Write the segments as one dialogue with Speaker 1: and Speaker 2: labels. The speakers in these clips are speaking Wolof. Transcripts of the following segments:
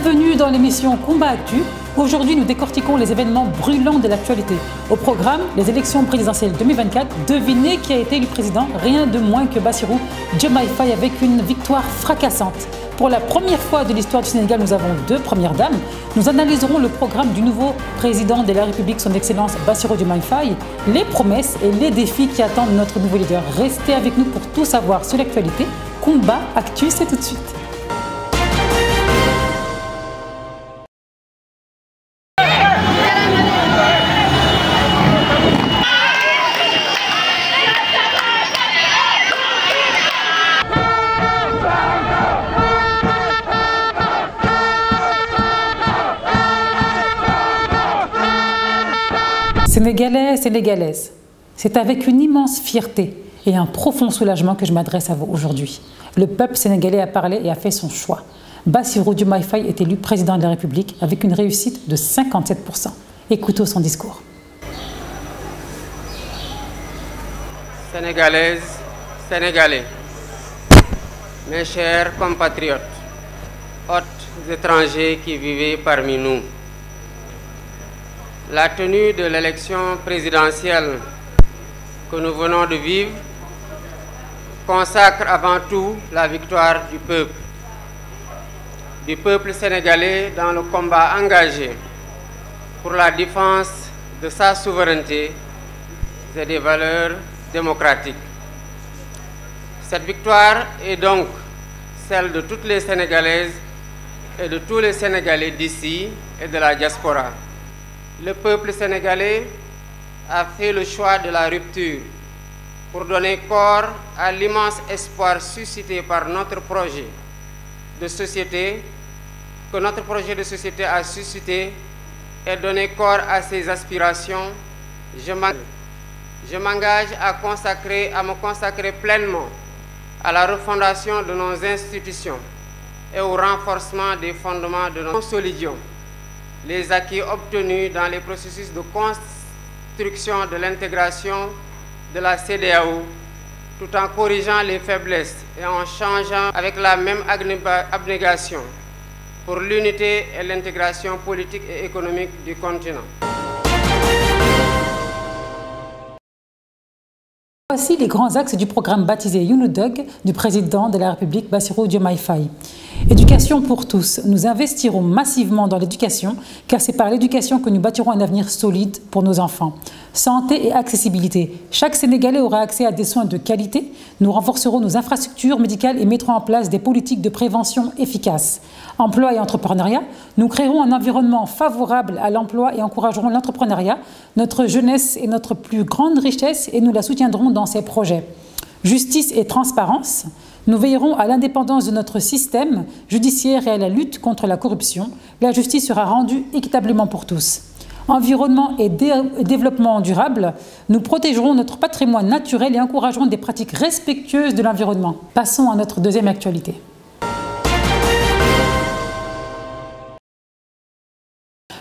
Speaker 1: Bienvenue dans l'émission Combat Actu. Aujourd'hui, nous décortiquons les événements brûlants de l'actualité. Au programme, les élections présidentielles 2024. Devinez qui a été élu président, rien de moins que Bassirou Diomaye Faye avec une victoire fracassante. Pour la première fois de l'histoire du Sénégal, nous avons deux premières dames. Nous analyserons le programme du nouveau président de la République, son Excellence Bassirou Diomaye Faye, les promesses et les défis qui attendent notre nouveau leader. Restez avec nous pour tout savoir sur l'actualité. Combat Actu, c'est tout de suite. Sénégalais, Sénégalaises, c'est avec une immense fierté et un profond soulagement que je m'adresse à vous aujourd'hui. Le peuple sénégalais a parlé et a fait son choix. Bassirou Diomaye Faye est élu président de la République avec une réussite de 57%. Écoutons son discours.
Speaker 2: Sénégalaises, Sénégalais, mes chers compatriotes, hôtes étrangers qui vivez parmi nous, la tenue de l'élection présidentielle que nous venons de vivre consacre avant tout la victoire du peuple sénégalais dans le combat engagé pour la défense de sa souveraineté et des valeurs démocratiques. Cette victoire est donc celle de toutes les Sénégalaises et de tous les Sénégalais d'ici et de la diaspora. Le peuple sénégalais a fait le choix de la rupture pour donner corps à l'immense espoir suscité par notre projet de société, que notre projet de société a suscité et donner corps à ses aspirations. Je m'engage à me consacrer pleinement à la refondation de nos institutions et au renforcement des fondements de notre consolidation. Les acquis obtenus dans les processus de construction de l'intégration de la CEDEAO, tout en corrigeant les faiblesses et en changeant avec la même abnégation pour l'unité et l'intégration politique et économique du continent.
Speaker 1: Voici les grands axes du programme baptisé Younoudag du président de la République Bassirou Diomaye Faye. Éducation pour tous. Nous investirons massivement dans l'éducation car c'est par l'éducation que nous bâtirons un avenir solide pour nos enfants. Santé et accessibilité. Chaque Sénégalais aura accès à des soins de qualité. Nous renforcerons nos infrastructures médicales et mettrons en place des politiques de prévention efficaces. Emploi et entrepreneuriat. Nous créerons un environnement favorable à l'emploi et encouragerons l'entrepreneuriat. Notre jeunesse est notre plus grande richesse et nous la soutiendrons dans ces projets. Justice et transparence. Nous veillerons à l'indépendance de notre système judiciaire et à la lutte contre la corruption. La justice sera rendue équitablement pour tous. Environnement et développement durable. Nous protégerons notre patrimoine naturel et encouragerons des pratiques respectueuses de l'environnement. Passons à notre deuxième actualité.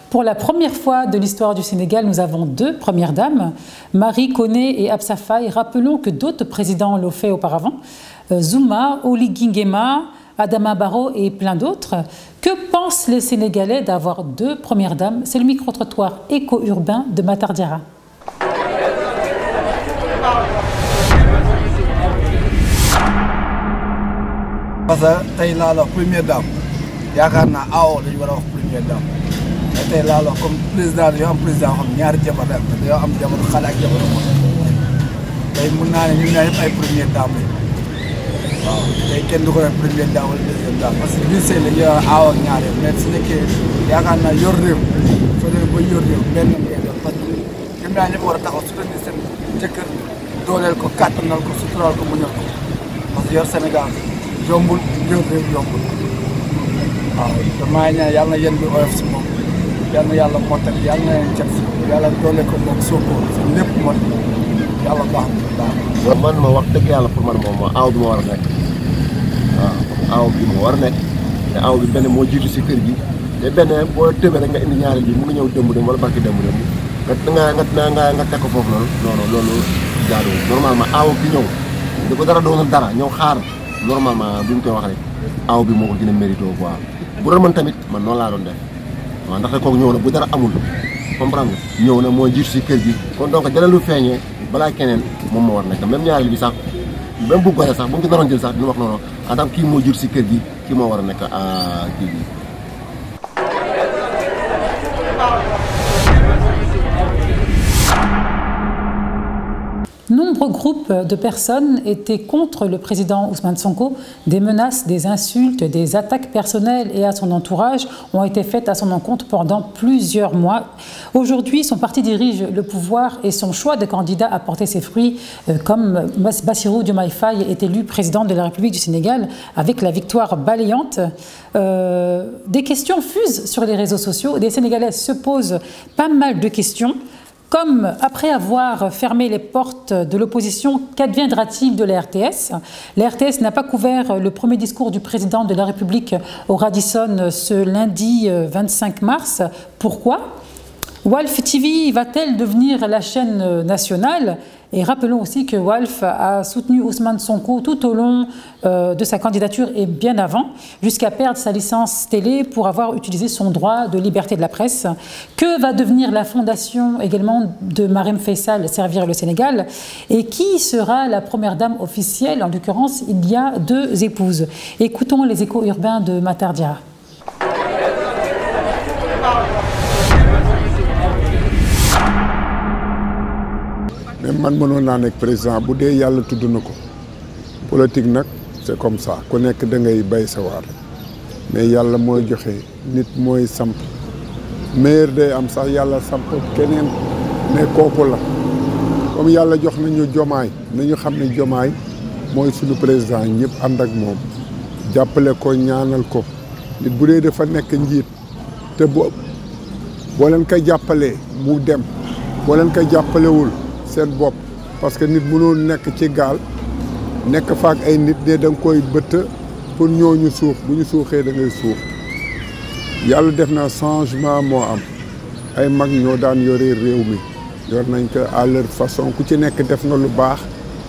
Speaker 1: Pour la première fois de l'histoire du Sénégal, nous avons deux premières dames, Marie Koné et Absa Faye. Rappelons que d'autres présidents l'ont fait auparavant, Zuma, Oligui Nguema, Adama Barrow et plein d'autres. Que pensent les Sénégalais d'avoir deux premières dames? C'est le micro-trottoir éco-urbain de Matar Diarra.
Speaker 3: Parce que tey laa la première dame yaakaar naa awo lañu war a wax première dame te tey laa la comme président dañoo am président xam ñaari jabar rek dañoo am jabaru xale ak jabaru mag tey mun naa ne ñun ñaar ñëpp ay première dame lañu waaw tey kenn du ko def première dame wala deuxième dame parce que biir sëy la ñu aaw ak ñaareel mais su nekkee yaakaar naa yor réew soo demee ba yor réew benn ngay def parce que ñun ñaar ñëpp war a taxaw su fekkee seen jëkkër dooleel ko kàttanal ko suturaal ko muñal ko parce que yor Sénégal yombul yor réew yombul waaw damaa ñaan yàlla na yéen bi oyof si moom yàlla na yàlla mottal yàlla na leen cet si yàlla doole ko moom sookoo si lépp mot yàlla baax na baax
Speaker 4: man ma wax dëgg yàlla pour man moom aaw bi ma war a nekk waaw aaw bi ma war a nekk te aaw bi benn moo jiitu si kër gi te benn boo tëbee rek nga indi ñaareel bi mu ngi ñëw dëmb dem wala barki dëmb dem nga teg ko foofu noonu non loolu jaaduwul normalement aaw bi ñëw da ko dara doonul dara ñëw xaar normalement bu ñu koy wax rek aaw bi moo ko gën a mérito quoi bu doon man tamit man noonu laa doon def waaw ndaxte kooku ñëw na bu dara amul comprendre nga ñëw na moo jiitu si kër gi kon donc dara lu feeñee balaa keneen moom moo war nekk même ñaareel bi sax même bu gore sax bu ñu ko naroon jël sax dina wax noonu en tant que kii moo jiitu si kër gi kii moo war a nekk kii bi.
Speaker 1: Nombreux groupes de personnes étaient contre le président Ousmane Sonko. Des menaces, des insultes, des attaques personnelles et à son entourage ont été faites à son encontre pendant plusieurs mois. Aujourd'hui, son parti dirige le pouvoir et son choix de candidat a porté ses fruits, comme Bassirou Diomaye Faye est élu président de la République du Sénégal avec la victoire balayante. Des questions fusent sur les réseaux sociaux. Des Sénégalais se posent pas mal de questions. Comme après avoir fermé les portes de l'opposition, qu'adviendra-t-il de la RTS? La RTS n'a pas couvert le premier discours du président de la République au Radisson ce lundi 25 mars. Pourquoi? Walf TV va-t-elle devenir la chaîne nationale? Et rappelons aussi que Walf a soutenu Ousmane Sonko tout au long de sa candidature et bien avant, jusqu'à perdre sa licence télé pour avoir utilisé son droit de liberté de la presse. Que va devenir la fondation également de Marième Faye Sall, Servir le Sénégal? Et qui sera la première dame officielle? En l'occurrence, il y a 2 épouses. Écoutons les échos urbains de Matar Diarra.
Speaker 5: même man mënoon naa nekk président bu dee yàlla tudd na ko politique nag c'est comme ça ku nekk da ngay bay sa waar mais yàlla mooy joxe nit mooy samp maire day am sax yàlla samp keneen ne kooku la comme yàlla jox nañu jomaay nañu xam ne jomaay mooy suñu président ñëpp ànd ak moom jàppale ko ñaanal ko nit bu dee dafa nekk njiit te boo leen koy jàppalee mu dem boo leen koy jàppalewul seen bopp parce que nit mënoo nekk ci gaal nekk faak ay nit ne da nga koy bëtt pour ñooñu suux bu ñu suuxee da ngay suux yàlla def na changement moo am ay mag ñoo daan yore réew mi yor nañ ko à leur façon ku ci nekk def nga lu baax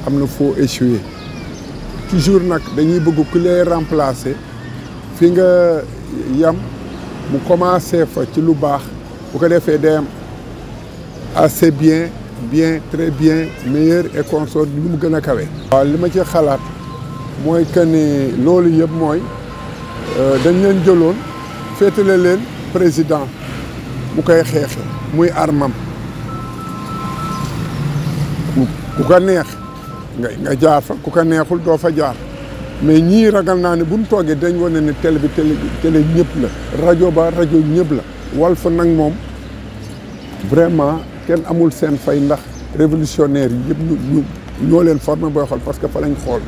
Speaker 5: am na foo échoué toujours nag dañuy bëgg ku lay remplacer fi nga yam mu commencé fa ci lu baax bu ko defee day am assez bien très bien meilleur et consort lu mu gën a kawe. waaw li ma ci xalaat mooy que ni loolu yëpp mooy dañ leen jëloon féetale leen président mu koy xeexe muy armam ku ko neex nga jaar fa ku ko neexul doo fa jaar mais ñii ragal naa ne bu ñu toogee dañ wane ne télé bi télé ñëpp la rajo ba rajo ñëpp la Walf nag moom vraiment kenn amul seen fay ndax révolutionnaire yi yëpp ñoo leen formé booy xool parce que fa lañ xool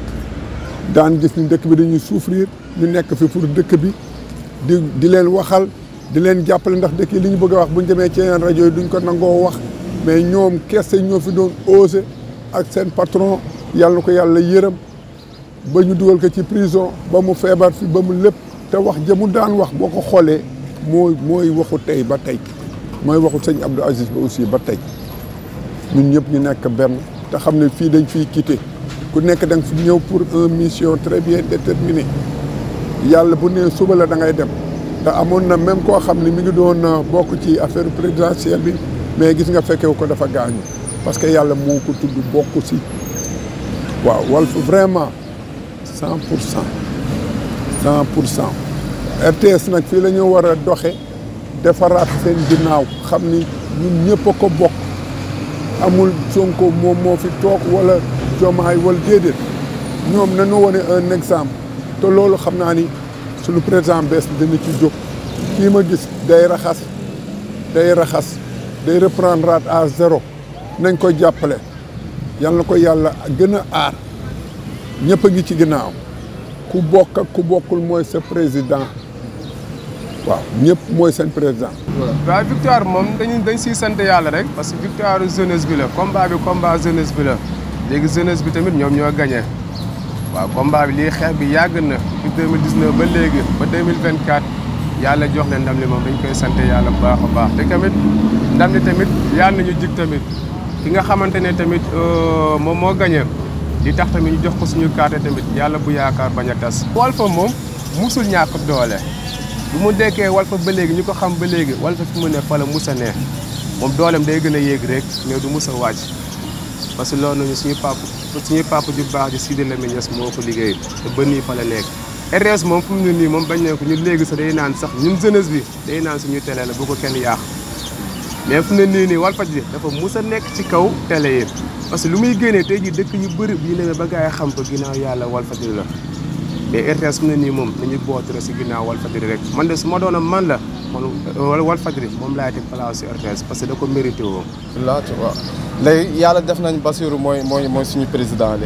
Speaker 5: daan gis ni dëkk bi dañuy souffrir ñu nekk fi pour dëkk bi di leen waxal di leen jàppale ndax dëkk yi li ñu bëgg a wax bu ñu demee ci yeneen rajo yi duñ ko nangoo wax mais ñoom kese ñoo fi doon osé ak seen patron yàlla na ko yàlla yërëm ba ñu dugal ko ci prison ba mu feebar fi ba mu lépp te wax jëmu daan wax boo ko xoolee mooy waxu tey ba tey mooy waxu sëñ Abdou Aziz ba aussi ba tey ñun ñëpp ñu nekk benn te xam ne fii dañ fiy quitté ku nekk da nga fi ñëw pour une mission très bien déterminée yàlla bu nee suba la da ngay dem te amoon na même koo xam ne mi ngi doon bokk ci affaire présidentielle bi mais gis nga fekkewu ko dafa gaañu parce que yàlla moo ko tudd bokk si waaw Walf vraiment 100% RTS nag fii la ñu war a doxe defaraat seen ginnaaw xam ni ñun ñëpp a ko bokk amul Sonko moom moo fi toog wala Diomaye wala déedéet ñoom nañu wane un exemple te loolu xam naa ni suñu président bees bi dina ci jóg kii ma gis day raxas day reprendre à zéro nañ ko jàppale yal na ko yàlla gën a aar ñëpp a ngi ci ginnaaw ku bokk ak ku bokkul mooy sa président waaw ñëpp mooy seen président.
Speaker 6: waaw victoire moom dañ siy sant yàlla rek parce que victoire jeunesse bi la combat jeunesse bi la léegi jeunesse bi tamit ñoom ñoo gagné waaw combat bi lii xeex bi yàgg na depuis 2019 ba léegi ba 2024 yàlla jox leen ndam li moom dañ koy sant yàlla bu baax a baax te tamit ndam li tamit yàlla nañu jig tamit ki nga xamante ne tamit moom moo gagné di tax tamit ñu jox ko suñu carte tamit yàlla bu yaakaar bañ a tas. Walf moom musul ñàkk doole. bu mu dekkee Walf ba léegi ñu ko xam ba léegi Walf fi mu ne fa la mus a ne moom dooleem day gën a yéeg rek mais du mus a wàcc parce que loolu nañu suñu papa ju baax ji Sidi Lamine Niass moo ko liggéey te ba nii fa la nekk RTS moom fu mu ne nii moom bañ ne ko ñu léegi sax day naan sax ñun jeunesse bi day naan suñu télé la bu ko kenn yàq mais fu mu ne nii Walfadjri dafa mus a nekk ci kaw télé yi parce que lu muy génnee tey jii dëkk yu bëri bu ñu demee ba gars yi xam ko ginnaaw yàlla Walfadjri la mais RTS fu mu ne nii moom nañu bootare si ginnaaw Walfadjri rek man de su ma doon man la man Walfadjri moom laay teg place si RTS parce que da ko mérité woo.
Speaker 7: là tu vois léegi yàlla def nañ Bassirou mooy suñu président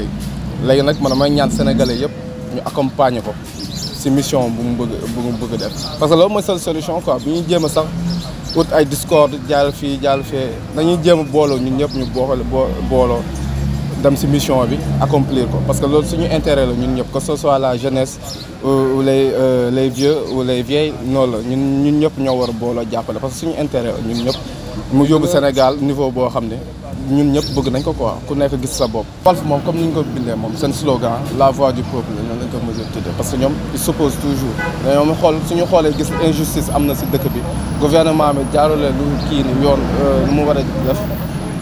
Speaker 7: léegi nag man may ñaan sénégalais yëpp ñu accompagner ko si mission bu mu bëgg def parce que loolu mooy seule solution quoi bu ñuy jéem a sax ut ay discorde jàll fii dañuy jéem a booloo ñun ñëpp ñu booloo dem si mission bi accomplir ko parce que loolu suñu intérêt la ñun ñëpp que ce soit la jeunesse ou les vieux ou les vieilles noonu la ñun ñëpp ñoo war a booloo jàppale parce que suñu intérêt la ñun ñëpp mu yóbbu Sénégal niveau boo xam ne ñun ñëpp bëgg nañ ko quoi ku nekk gis sa bopp. Walf moom comme ni ñu ko bindee moom seen slogan la voix du peuple noonu lañ ko mën a tuddee parce que ñoom ils s'opposent toujours dañoo suñu xoolee gis injustice am na si dëkk bi gouvernement bi jaarale lu kii ni yoon lu mu war a def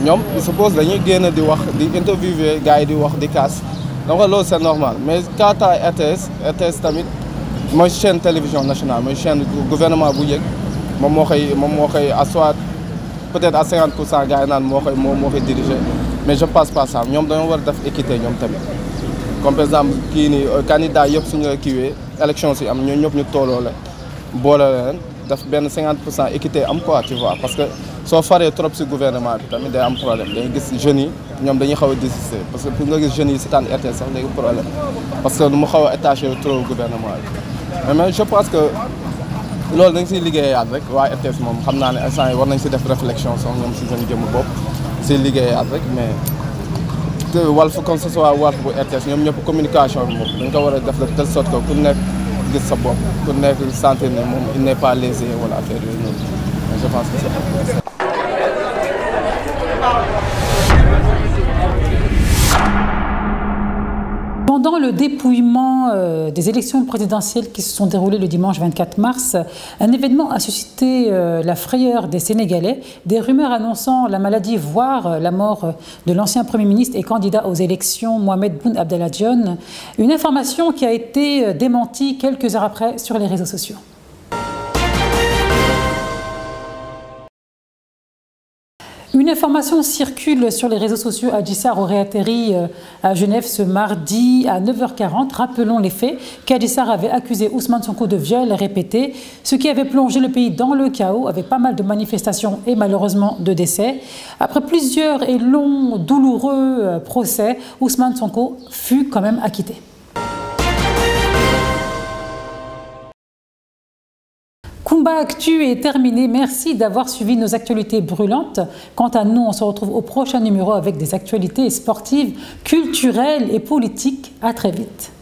Speaker 7: ñoom ils s'opposent dañuy génn di wax di interviewer gars yi di wax di kaas donc loolu c'est normal mais quant à RTS tamit mooy chaîne télévision nationale mooy chaîne gouvernement bu yëg moom moo koy asseoir peut-être à 50% gars yi naan moo koy diriger mais je pense pas ça ñoom dañoo war a def équité ñoom tamit comme par exemple kii nii candidat yëpp suñu la kiiwee élection si am ñoom ñëpp ñu tooloo la boole leen def benn 50% équité am quoi tu vois parce que soo faree trop si gouvernement bi tamit day am problème dañuy gis jeunes yi ñoom dañuy xaw a désister parce que pour nga gis jeunes yi si tànn RTS sax léegi problème parce que mu xaw a attaché trop gouvernement bi mais je pense que loolu dañ siy liggéeyaat rek waa RTS moom xam naa ne instant yi war nañ si def réflexion sax ñoom si seen jëmm bopp si liggéeyaat rek mais te Walf comme ce soit Walf bu RTS ñoom ñëpp communication bi moom dañ ko war a def de telle sorte que ku nekk gis sa bopp ku nekk sentir ne moom il n'est pas lésé wala affaire yooyu noonu je pense que c'est
Speaker 1: Pendant le dépouillement des élections présidentielles qui se sont déroulées le dimanche 24 mars, un événement a suscité la frayeur des Sénégalais. Des rumeurs annonçant la maladie, voire la mort de l'ancien Premier ministre et candidat aux élections, Mohamed Boun Abdallah Dionne. Une information qui a été démentie quelques heures après sur les réseaux sociaux. Une information circule sur les réseaux sociaux. Adji Sarr aurait atterri à Genève ce mardi à 9h40. Rappelons les faits qu'Adji Sarr avait accusé Ousmane Sonko de viol répété, ce qui avait plongé le pays dans le chaos avec pas mal de manifestations et malheureusement de décès. Après plusieurs et longs, douloureux procès, Ousmane Sonko fut quand même acquitté. Kumba Actu est terminé. Merci d'avoir suivi nos actualités brûlantes. Quant à nous, on se retrouve au prochain numéro avec des actualités sportives, culturelles et politiques. À très vite.